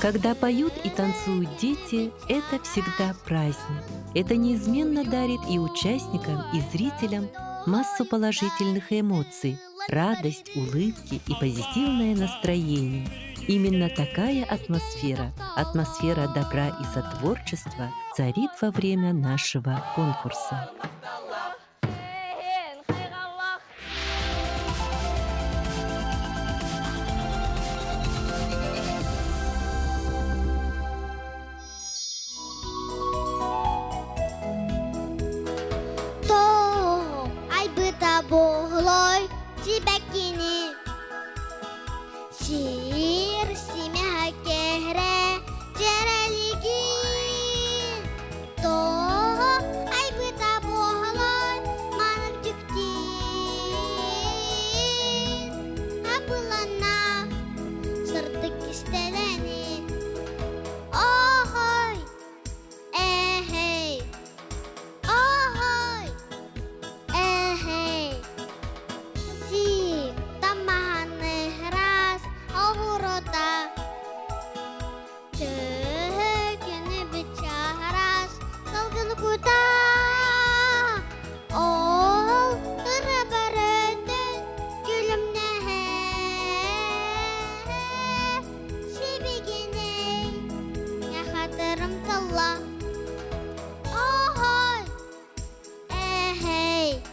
Когда поют и танцуют дети, это всегда праздник. Это неизменно дарит и участникам, и зрителям массу положительных эмоций, радость, улыбки и позитивное настроение. Именно такая атмосфера, атмосфера добра и сотворчества царит во время нашего конкурса. То айбыта боглой тебя кини Шир симеха кехре черелиги То айбыта боглой манак жүктин Абылана сырдык кистелени Охой, эхей Охой, эхей Си тамаханы раз огурота Төгіні бичарас салгын кута Ол тұры барыдын гүлімнәһе Шебегеней яхатырым тылла Охой, эхей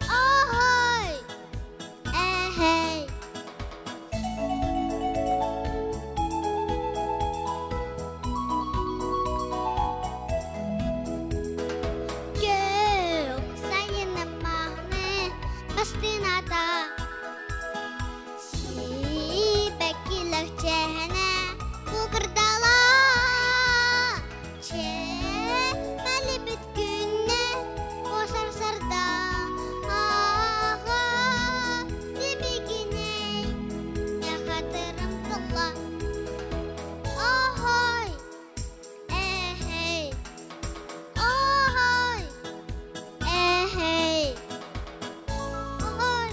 Охой, эхей Гök сайыны мағны бастыната Сибәк киләк чәһенә кугырдала Че мәлі бит күнне қосар сарда Аға дебегеней яхатырым тылла Охой, эхей Охой, эхей Охой,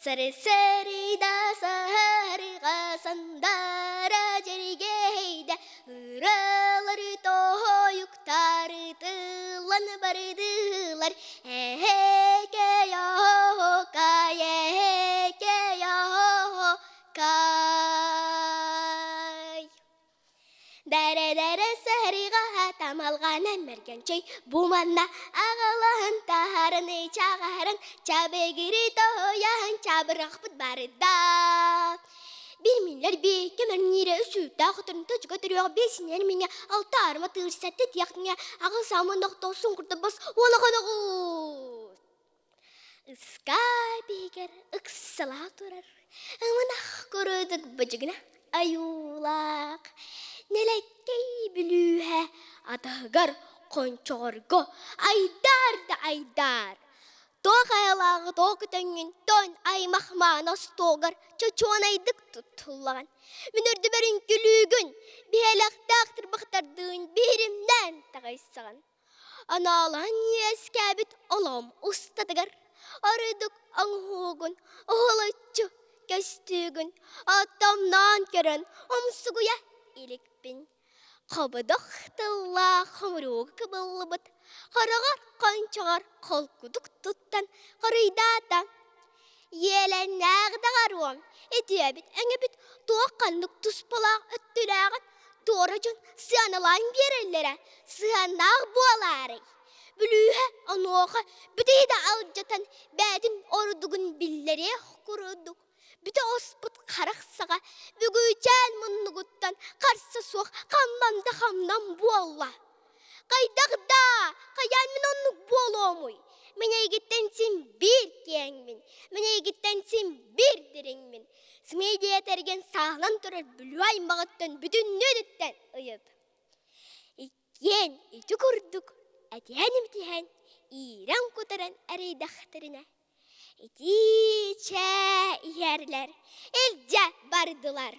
Сыры-сырыда сарыға сандара жергейді, ұралары тойуктары тылан бардылар. Эке-йо-кай, эке-йо-кай. Дәрі-дәрі сарыға тамалған әміргенчей, бұманна ағылын тағарыны чағарын, чабегірі тоян чабырақ бұд барыда. Білмейлер бейке мәрнері үсілді ағытырын тұжға түріға бесінер мене алтарыма тырсәтті тияқтыңа ағыл самын оқтаусын құрды бас олағанығы. Үска бейгер ұқсыла тұрар, ұмынақ көрідік бұжығына аюлақ. Нелеттей білуhe атағар қончорго айдар да айдар. Тоқ айлағы тоқы тәңген тон аймақманас тоғар чочуанайдық тұттылған. Мүнірді бірін күлігін белақтақтыр бұқтардығын берімден тағайсаған. Аналан ескәбіт олам ұстадығар. Арыдық аңғығын оғылатчы кәстігін аттамнан керін омсығуя илікпін. Қабыдықтылла қымыруғы кібылы бұд. Қарағар қанчағар қолқудық тұттан қарыйдата. Елен нәғдағаруам. Әдебіт әңебіт туаққандық тұспалақ өттіләғін. Торы жүн сыанылан берілері, сыанақ болары. Бүліғі ануға бүтейді алжатан бәдін ордығын биллері құрудық. Бүті оспыт қарақсаға бүгүйчән мұннығыттан қарсы соқ қаммамда қамнан болла. Қайдағда, қаян мен оннық болуымой. Мен егіттен сен бір кеңмін, мен егіттен сен бір діреңмін. Смейде етерген сағлан тұрар бүлі аймағыттан бүтін нөдіттен ұйып. Икен үті күрдік, әтенім тиген, иран көтерен әрейдақтырына. Итиче иерлер, елде бардылар.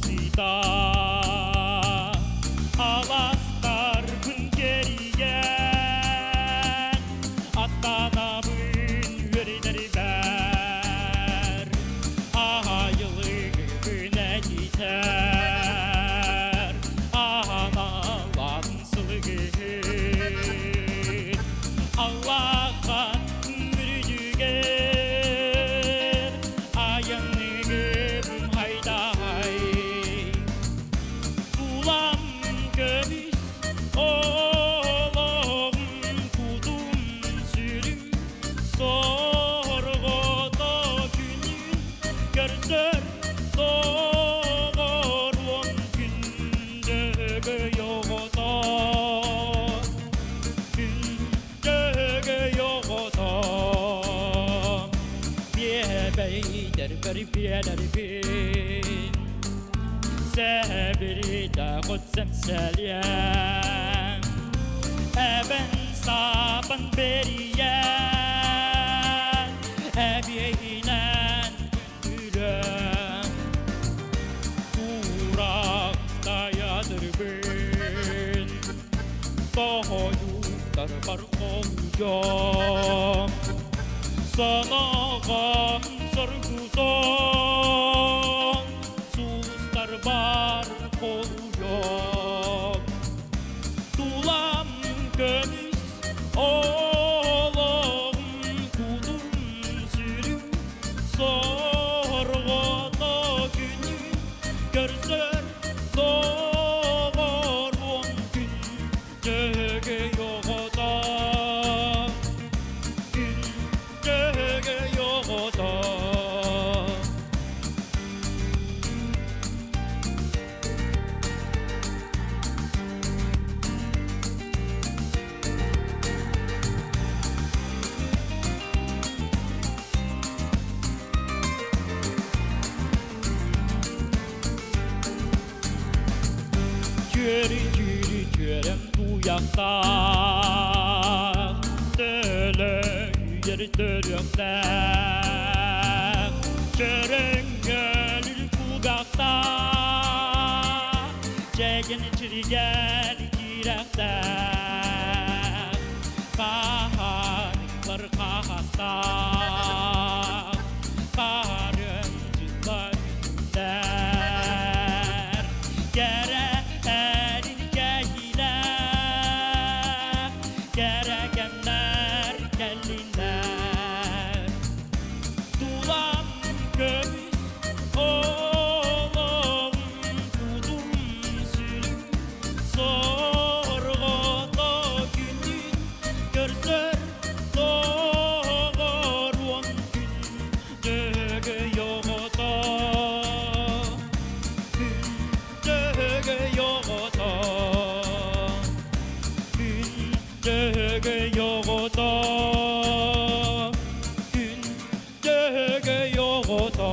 karşıda Alastar günkerigen Atlanamın verileri ver Ayılı güne gider Analan sılgın Allah'a mürüdüger Ayınlığım hayday Ulan gömüş oğlum Kudum sürüm sorgoda günün Görsör doğur on gündögü yoğda Gündögü yoğda Beyler garipler bin Sebri de kutsem selyen Eben saban beriyen Ebiyinen gündürem Uğrakta yadırgın Doğuyuklar var oluyor Sanağım sorguson Suslar var oluyor Tulam gömüş oğlum Kudum sürüm sorgoda günün Görsör doğur on gün Dögü yoğda Gündögü yoğda Görem bu yakta Döle yer dörükler Görün gönül kugakta Çekin çirgel girekler Kaharlar kahasta Karıncılar günler Gerekler geyler Gerekenler gelinler Tulam gömüş oğlum Kudum sürüm sorgoda günün Görsör doğur on gündögü yoğda Gündögü yoğda Gündögü yoğda Gündögü yoğda